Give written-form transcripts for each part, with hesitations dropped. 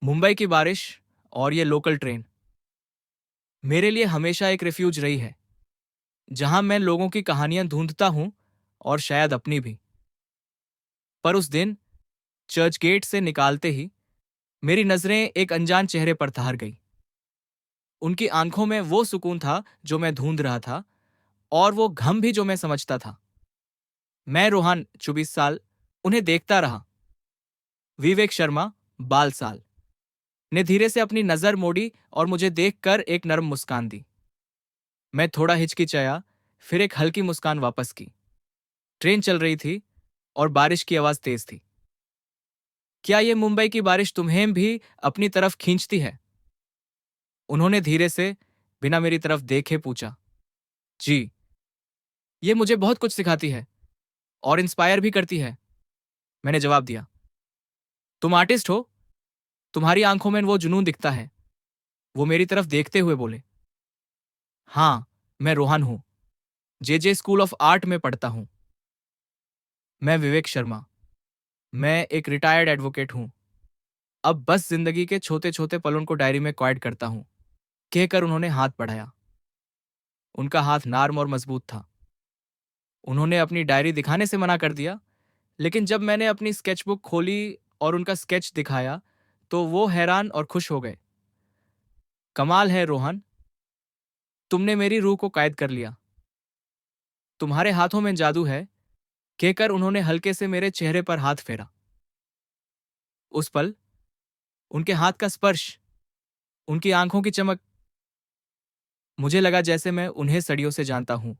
मुंबई की बारिश और ये लोकल ट्रेन मेरे लिए हमेशा एक रिफ्यूज रही है, जहां मैं लोगों की कहानियां ढूंढता हूं और शायद अपनी भी। पर उस दिन चर्च गेट से निकालते ही मेरी नजरें एक अनजान चेहरे पर ठहर गई। उनकी आंखों में वो सुकून था जो मैं ढूंढ रहा था, और वो घम भी जो मैं समझता था। मैं रोहन, 24 साल, उन्हें देखता रहा। विवेक शर्मा, बाल साल, ने धीरे से अपनी नजर मोड़ी और मुझे देखकर एक नरम मुस्कान दी। मैं थोड़ा हिचकिचाया, फिर एक हल्की मुस्कान वापस की। ट्रेन चल रही थी और बारिश की आवाज तेज थी। क्या ये मुंबई की बारिश तुम्हें भी अपनी तरफ खींचती है? उन्होंने धीरे से, बिना मेरी तरफ देखे पूछा। जी, ये मुझे बहुत कुछ सिखाती है और इंस्पायर भी करती है, मैंने जवाब दिया। तुम आर्टिस्ट हो, तुम्हारी आंखों में वो जुनून दिखता है, वो मेरी तरफ देखते हुए बोले। हाँ, मैं रोहन हूं, जे स्कूल ऑफ आर्ट में पढ़ता हूं। मैं विवेक शर्मा, मैं एक रिटायर्ड एडवोकेट हूं। अब बस जिंदगी के छोटे छोटे पलों को डायरी में क्वाइट करता हूं, कहकर उन्होंने हाथ बढ़ाया। उनका हाथ नर्म और मजबूत था। उन्होंने अपनी डायरी दिखाने से मना कर दिया, लेकिन जब मैंने अपनी स्केचबुक खोली और उनका स्केच दिखाया, तो वो हैरान और खुश हो गए। कमाल है रोहन, तुमने मेरी रूह को कैद कर लिया। तुम्हारे हाथों में जादू है, कहकर उन्होंने हल्के से मेरे चेहरे पर हाथ फेरा। उस पल, उनके हाथ का स्पर्श, उनकी आंखों की चमक, मुझे लगा जैसे मैं उन्हें सदियों से जानता हूं।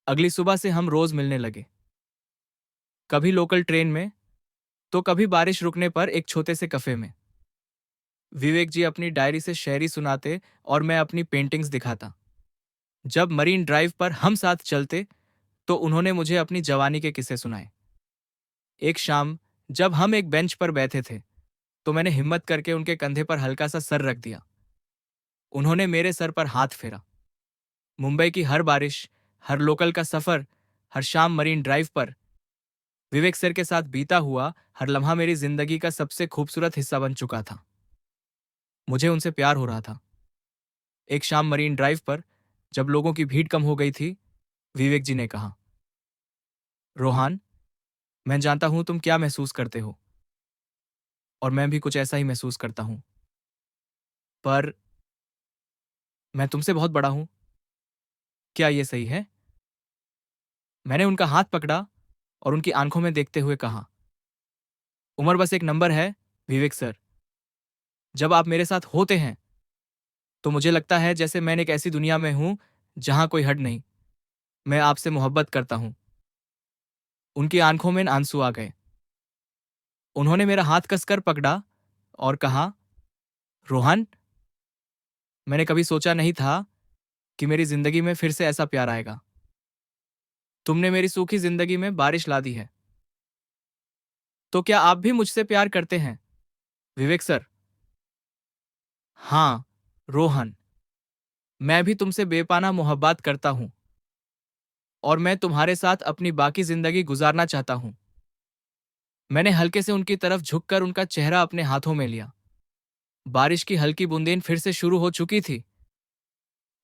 अगली सुबह से हम रोज मिलने लगे, कभी लोकल ट्रेन में, तो कभी बारिश रुकने पर एक छोटे से कफे में। विवेक जी अपनी डायरी से शायरी सुनाते और मैं अपनी पेंटिंग्स दिखाता। जब मरीन ड्राइव पर हम साथ चलते, तो उन्होंने मुझे अपनी जवानी के किस्से सुनाए। एक शाम, जब हम एक बेंच पर बैठे थे, तो मैंने हिम्मत करके उनके कंधे पर हल्का सा सर रख दिया। उन्होंने मेरे सर पर हाथ फेरा। मुंबई की हर बारिश, हर लोकल का सफर, हर शाम मरीन ड्राइव पर विवेक सर के साथ बीता हुआ हर लम्हा मेरी जिंदगी का सबसे खूबसूरत हिस्सा बन चुका था। मुझे उनसे प्यार हो रहा था। एक शाम मरीन ड्राइव पर, जब लोगों की भीड़ कम हो गई थी, विवेक जी ने कहा, रोहान, मैं जानता हूं तुम क्या महसूस करते हो, और मैं भी कुछ ऐसा ही महसूस करता हूं। पर मैं तुमसे बहुत बड़ा हूं, क्या ये सही है? मैंने उनका हाथ पकड़ा और उनकी आंखों में देखते हुए कहा, उम्र बस एक नंबर है, विवेक सर। जब आप मेरे साथ होते हैं, तो मुझे लगता है जैसे मैं एक ऐसी दुनिया में हूं जहां कोई हद नहीं। मैं आपसे मोहब्बत करता हूं। उनकी आंखों में आंसू आ गए। उन्होंने मेरा हाथ कसकर पकड़ा और कहा, रोहन, मैंने कभी सोचा नहीं था कि मेरी जिंदगी में फिर से ऐसा प्यार आएगा। तुमने मेरी सूखी जिंदगी में बारिश ला दी है। तो क्या आप भी मुझसे प्यार करते हैं, विवेक सर? हाँ, रोहन, मैं भी तुमसे बेपाना मोहब्बत करता हूं, और मैं तुम्हारे साथ अपनी बाकी जिंदगी गुजारना चाहता हूं। मैंने हल्के से उनकी तरफ झुककर उनका चेहरा अपने हाथों में लिया। बारिश की हल्की बूंदें फिर से शुरू हो चुकी थी।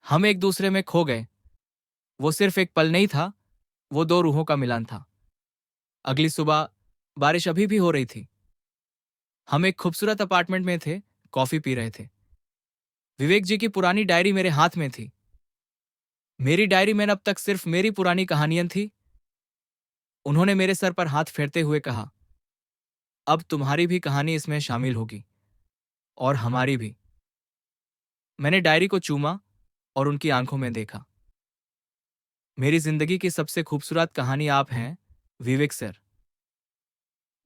हम एक दूसरे में खो गए। वो सिर्फ एक पल नहीं था, वो दो रूहों का मिलन था। अगली सुबह बारिश अभी भी हो रही थी। हम एक खूबसूरत अपार्टमेंट में थे, कॉफी पी रहे थे। विवेक जी की पुरानी डायरी मेरे हाथ में थी। मेरी डायरी में अब तक सिर्फ मेरी पुरानी कहानियां थी। उन्होंने मेरे सर पर हाथ फेरते हुए कहा, अब तुम्हारी भी कहानी इसमें शामिल होगी, और हमारी भी। मैंने डायरी को चूमा और उनकी आंखों में देखा। मेरी जिंदगी की सबसे खूबसूरत कहानी आप हैं, विवेक सर।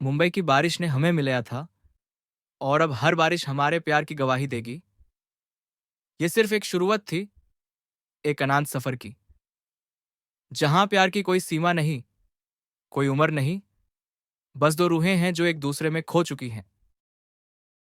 मुंबई की बारिश ने हमें मिलाया था, और अब हर बारिश हमारे प्यार की गवाही देगी। ये सिर्फ एक शुरुआत थी, एक अनंत सफर की, जहां प्यार की कोई सीमा नहीं, कोई उम्र नहीं, बस दो रूहें हैं जो एक दूसरे में खो चुकी हैं।